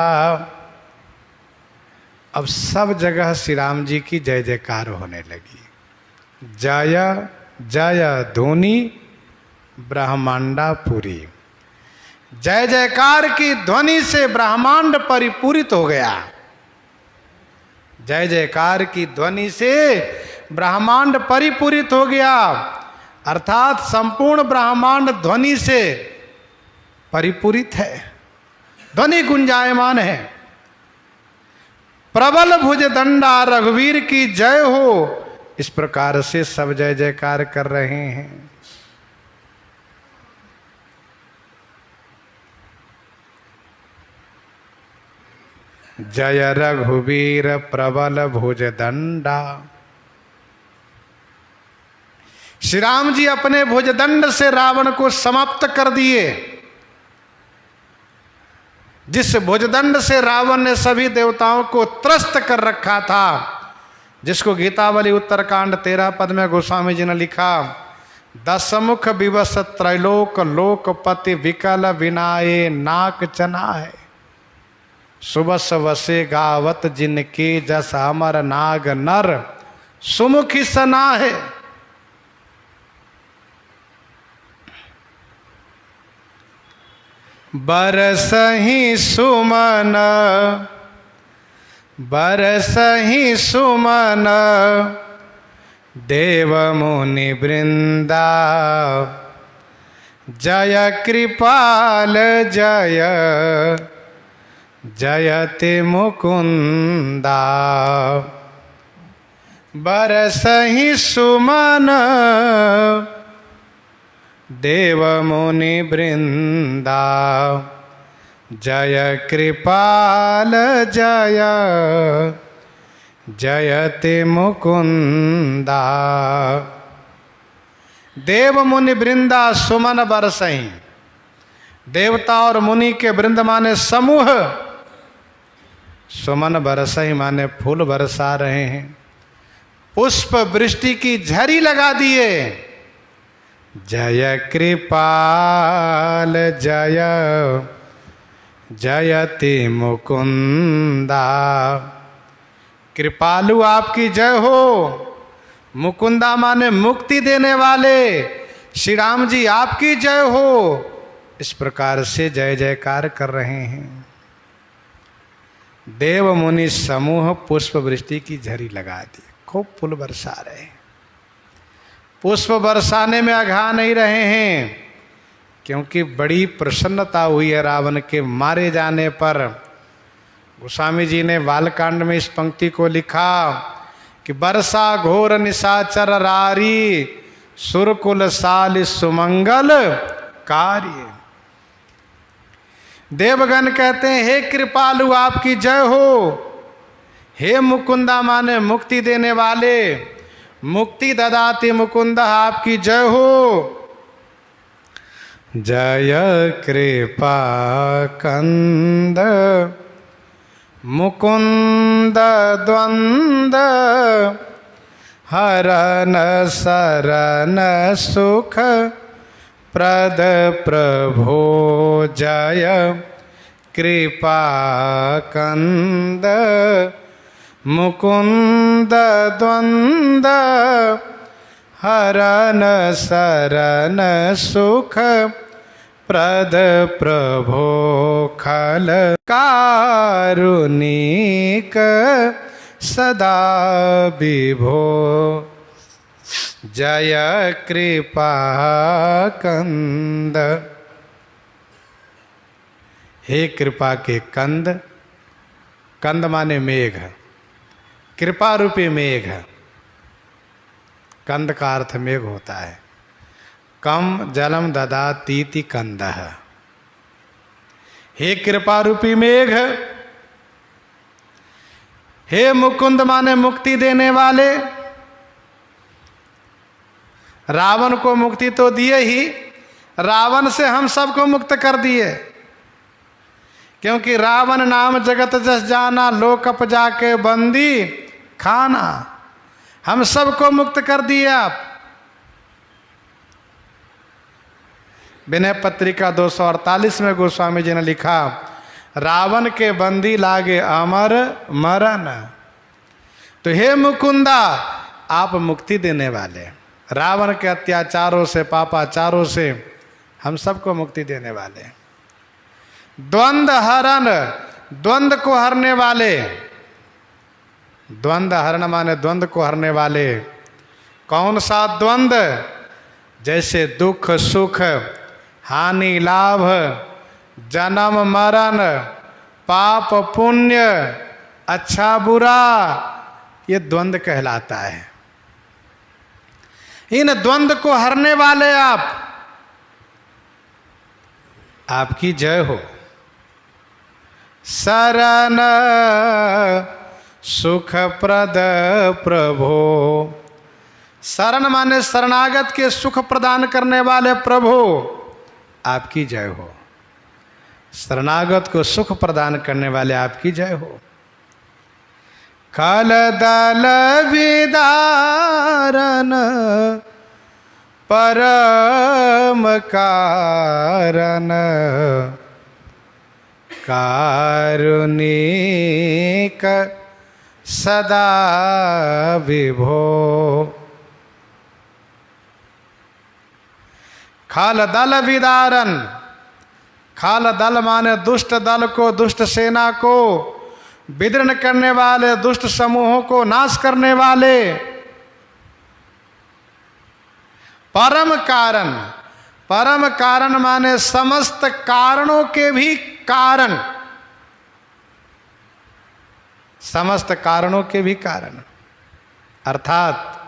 अब सब जगह श्री राम जी की जय जयकार होने लगी। जय जय धुनि ब्रह्मांडा पुरी। जय जयकार की ध्वनि से ब्रह्मांड परिपूरित हो गया। जय जयकार की ध्वनि से ब्रह्मांड परिपूरित हो गया, अर्थात संपूर्ण ब्रह्मांड ध्वनि से परिपूरित है, ध्वनि गुंजायमान है। प्रबल भुज दंडा रघुवीर की जय हो, इस प्रकार से सब जय जयकार कर रहे हैं। जय रघुवीर प्रबल भुज दंडा। श्री राम जी अपने भुजदंड से रावण को समाप्त कर दिए। जिस भुजदंड से रावण ने सभी देवताओं को त्रस्त कर रखा था, जिसको गीतावली उत्तरकांड 13 पद में गोस्वामी जी ने लिखा, दशमुख विवश त्रैलोक लोकपति विकल विनाये नाक चना है। सुबस वसे गावत जिनके जस अमर नाग नर सुमुखी सना है। बरसहि सुमन बरसहि सुमन देव मुनि वृंदा। जय कृपाल जय जयति मुकुंदा। बरसहि सुमन देव मुनि वृंदा। जय कृपाल जय जयति मुकुंदा। देव मुनि वृंदा सुमन बरसहि। देवता और मुनि के वृंद माने समूह, सुमन बरसहि माने फूल बरसा रहे हैं, पुष्प वृष्टि की झरी लगा दिए। जय कृपाल जय जयति मुकुंदा। कृपालु आपकी जय हो। मुकुंदा माने मुक्ति देने वाले श्री राम जी आपकी जय हो। इस प्रकार से जय जयकार कर रहे हैं। देव मुनि समूह पुष्प वृष्टि की झरी लगा दी, खूब फूल बरसा रहे। पुष्प बरसाने में अघा नहीं रहे हैं, क्योंकि बड़ी प्रसन्नता हुई है रावण के मारे जाने पर। गोस्वामी जी ने बालकांड में इस पंक्ति को लिखा कि बरसा घोर निशाचर रारी, सुरकुल साल सुमंगल कार्य। देवगण कहते हैं हे कृपालु आपकी जय हो। हे मुकुंदा माने मुक्ति देने वाले, मुक्ति ददाति मुकुंद आपकी जय हो। जय कृपा कंद मुकुंद द्वंद हरन शरण सुख प्रद प्रभो। जय कृपा कंद मुकुंद द्वंद हरन शरण सुख प्रद प्रभो। खल कारुणिक सदा विभो। जय कृपा कंद। हे कृपा के कंद, कंद माने मेघ, कृपा रूपी मेघ। कंद का अर्थ मेघ होता है। कम जलम ददातीति कंदः। हे कृपा रूपी मेघ, हे मुकुंद माने मुक्ति देने वाले। रावण को मुक्ति तो दिए ही, रावण से हम सबको मुक्त कर दिए। क्योंकि रावण नाम जगत जस जाना, लोकप जाके बंदी खाना। हम सबको मुक्त कर दिए आप। विनय पत्रिका 248 में गोस्वामी जी ने लिखा, रावण के बंदी लागे अमर मरण। तो हे मुकुंदा आप मुक्ति देने वाले, रावण के अत्याचारों से, पापाचारों से हम सबको मुक्ति देने वाले। द्वंद्व हरण, द्वंद्व को हरने वाले। द्वंद्व हरण माने द्वंद्व को हरने वाले। कौन सा द्वंद्व? जैसे दुख सुख, हानि लाभ, जन्म मरण, पाप पुण्य, अच्छा बुरा, ये द्वंद्व कहलाता है। इन द्वंद्व को हरने वाले आप, आपकी जय हो। शरण सुखप्रद प्रभो। शरण माने शरणागत के सुख प्रदान करने वाले प्रभु, आपकी जय हो। शरणागत को सुख प्रदान करने वाले आपकी जय हो। कल दल विदारन परम कारण, कारुणिक सदा विभो। खाल दल विदारन, खाल दल माने दुष्ट दल को, दुष्ट सेना को विदीर्ण करने वाले, दुष्ट समूहों को नाश करने वाले। परम कारण, परम कारण माने समस्त कारणों के भी कारण, समस्त कारणों के भी कारण। अर्थात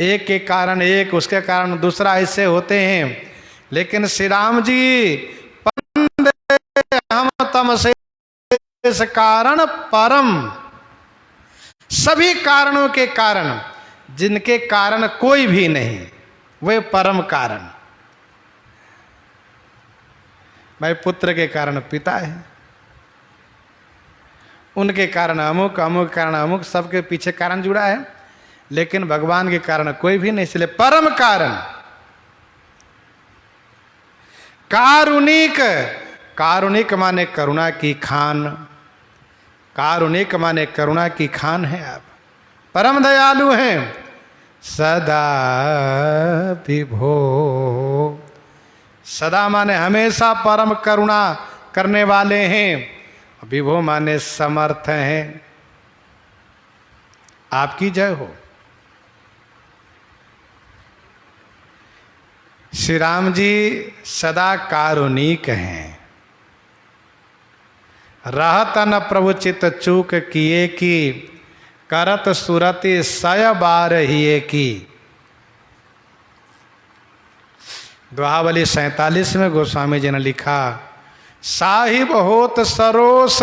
एक के कारण एक, उसके कारण दूसरा, ऐसे होते हैं। लेकिन श्री राम जी हम तम से कारण परम, सभी कारणों के कारण, जिनके कारण कोई भी नहीं, वे परम कारण। भाई पुत्र के कारण पिता है, उनके कारण अमुक, अमुक कारण अमुक, सबके पीछे कारण जुड़ा है। लेकिन भगवान के कारण कोई भी नहीं, इसलिए परम कारण। कारुणिक, कारुणिक माने करुणा की खान, कारुणिक माने करुणा की खान है आप, परम दयालु हैं। सदा विभो, सदा माने हमेशा परम करुणा करने वाले हैं। विभो माने समर्थ हैं। आपकी जय हो। श्री राम जी सदा कारुणिक हैं। रहत न प्रभु चित चूक किए की, करत सुरति सय बार हिए की। दोहावली 47 में गोस्वामी जी ने लिखा, साहिब होत सरोस,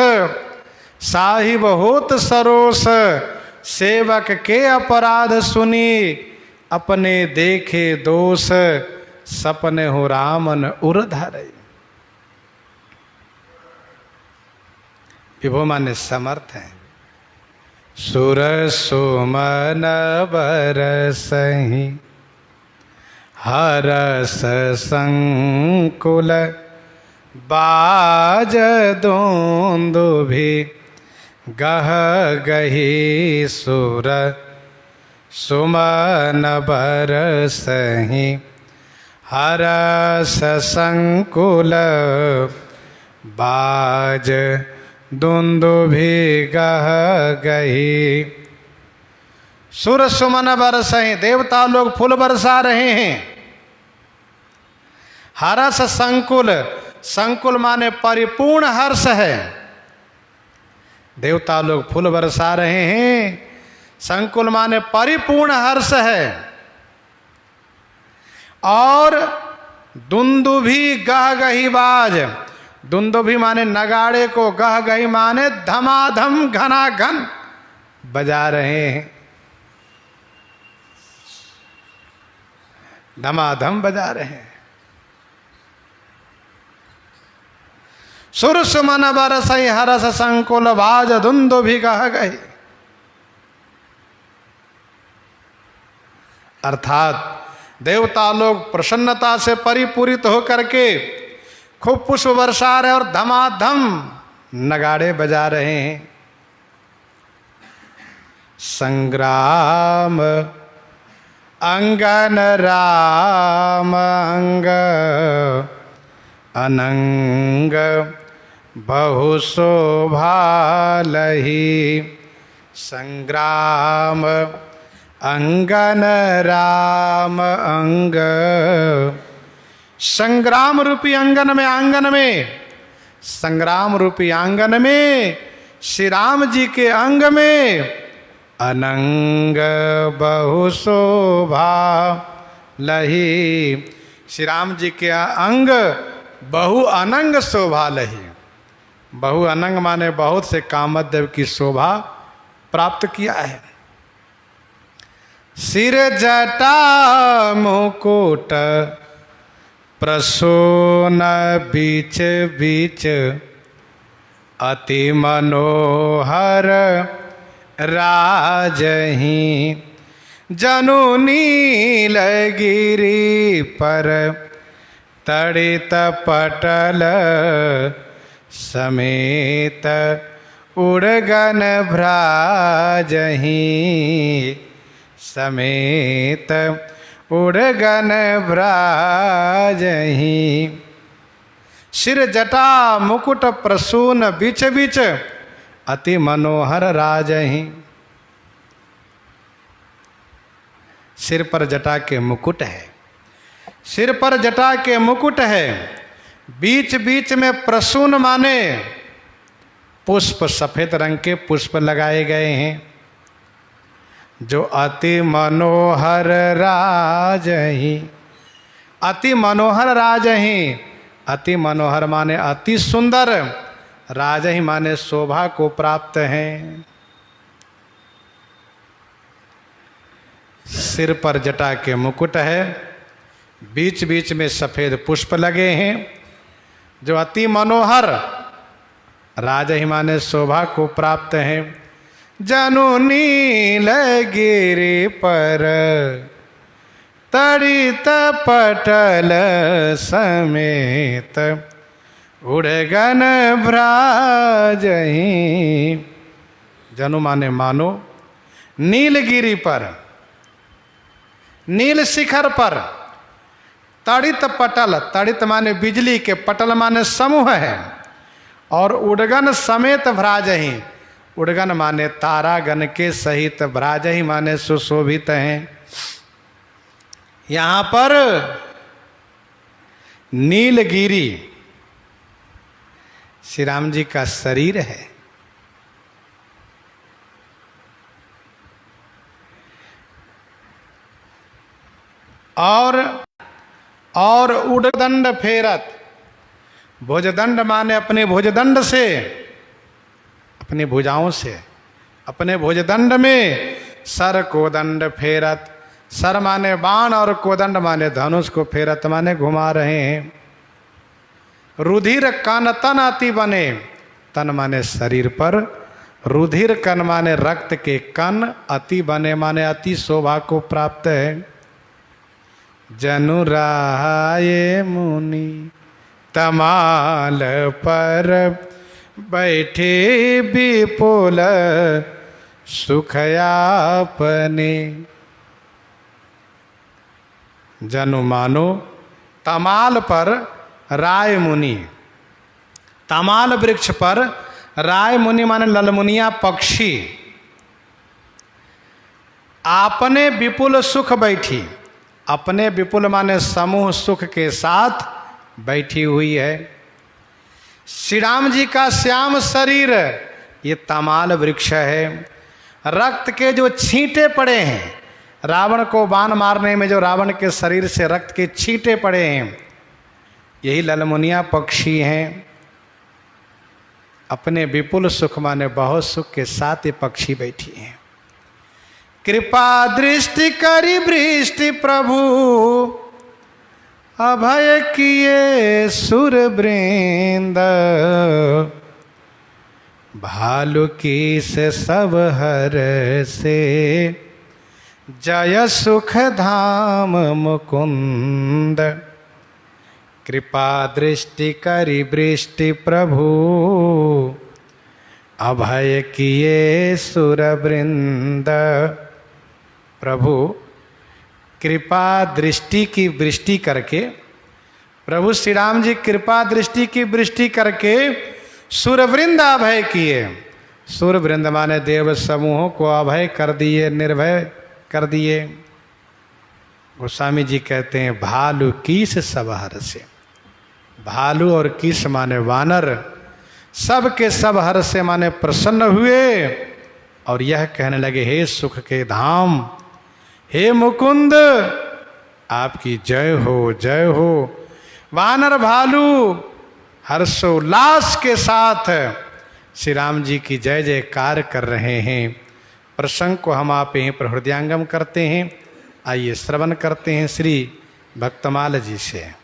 साहिब होत सरोस, सेवक के अपराध सुनी, अपने देखे दोष, सपने हो रामन उर धारे। विभो माने समर्थ हैं। सुर सुमन बरसहि, हरस संकुल, बाज दुंदुभि, गह गही सुर सुमन बरसहि, हरस संकुल, बाज दुंदुभि, गह गही। सुर सुमन बरसहि, देवता लोग फूल बरसा रहे हैं। हरस संकुल, संकुल माने परिपूर्ण हर्ष है। देवता लोग फूल बरसा रहे हैं, संकुल माने परिपूर्ण हर्ष है। और दुंदुभि गह गही बाज, दुंदुभि माने नगाड़े को, गह गही माने धमाधम घनाघन बजा रहे हैं, धमाधम बजा रहे हैं। सुर सुमन बरसहि, हरस संकुल, बाज दुंदुभि, गह गही। अर्थात देवता लोग प्रसन्नता से परिपूरित होकर के खूब पुष्प बरसा रहे और धमाधम नगाड़े बजा रहे हैं। संग्राम अंगन राम अंग, अनंग बहु शोभा लही। संग्राम अंगन राम अंग, संग्राम रूपी अंगन में, आंगन में, संग्राम रूपी आंगन में, श्री राम जी के अंग में अनंग बहु शोभा लही। श्री राम जी के अंग बहु अनंग शोभा लही। बहु अनंग माने बहुत से कामदेव की शोभा प्राप्त किया है। सिर जटा मुकुट प्रसून बीच बीच, अति मनोहर राजहि। जनु नील गिरि पर तड़ित पटल, समेत उड़गन भ्राजहि। समेत उड़गन भ्राजहि। सिर जटा मुकुट प्रसून बीच बीच, अति मनोहर राजहि। सिर पर जटा के मुकुट है, सिर पर जटा के मुकुट है। बीच बीच में प्रसून माने पुष्प, सफेद रंग के पुष्प लगाए गए हैं। जो अति मनोहर राजहि, अति मनोहर राजहि। अति मनोहर माने अति सुंदर, राजहि माने शोभा को प्राप्त हैं। सिर पर जटा के मुकुट है, बीच बीच में सफेद पुष्प लगे हैं। जो अति मनोहर, राजहि माने शोभा को प्राप्त हैं। जनु नील गिरि पर तड़ित पटल, समेत उड़गन भ्राजहि। जनु माने मानो, नीलगिरी पर, नील शिखर पर, तड़ित पटल, तड़ित माने बिजली के, पटल माने समूह है। और उड़गन समेत भ्राजहि, उड़गन माने तारागण के सहित, भ्राजहि माने सुशोभित हैं। यहाँ पर नीलगिरी श्री राम जी का शरीर है। और और उडदंड फेरत। भुजदंड माने अपने भुजदंड से, अपनी भुजाओं से, अपने भुजदंड में सर कोदंड फेरत। सर माने बाण और कोदंड माने धनुष को फेरत माने घुमा रहे हैं। रुधिर कन तन अति बने, तन माने शरीर पर, रुधिर कन माने रक्त के कन, अति बने माने अति शोभा को प्राप्त है। जनु राये मुनि तमाल पर बैठे विपुल सुखयापने। जनु मानो तमाल पर राय मुनि, तमाल वृक्ष पर राय मुनि माने ललमुनिया पक्षी, आपने विपुल सुख बैठी। अपने विपुल माने समूह सुख के साथ बैठी हुई है। श्री राम जी का श्याम शरीर ये तमाल वृक्ष है। रक्त के जो छींटे पड़े हैं, रावण को बाण मारने में जो रावण के शरीर से रक्त के छींटे पड़े हैं, यही ललमुनिया पक्षी हैं। अपने विपुल सुख माने बहुत सुख के साथ ये पक्षी बैठी हैं। कृपा दृष्टि करी वृष्टि प्रभु, अभय किए सुर वृंद। भालू की से सब हर से, जय सुख धाम मुकुंद। कृपा दृष्टि करी वृष्टि प्रभु, अभय किए सुर वृंद। प्रभु कृपा दृष्टि की वृष्टि करके, प्रभु श्री राम जी कृपा दृष्टि की वृष्टि करके सुरवृंद अभय किए। सुरवृंद माने देव समूहों को अभय कर दिए, निर्भय कर दिए। गोस्वामी जी कहते हैं भालू कीस सब हर से। भालू और कीस माने वानर, सब के सब हर से माने प्रसन्न हुए और यह कहने लगे हे सुख के धाम, हे मुकुंद आपकी जय हो, जय हो। वानर भालू हर्षोल्लास के साथ श्री राम जी की जय जयकार कर रहे हैं। प्रसंग को हम आप यहीं पर हृदयांगम करते हैं। आइए श्रवण करते हैं श्री भक्तमाल जी से।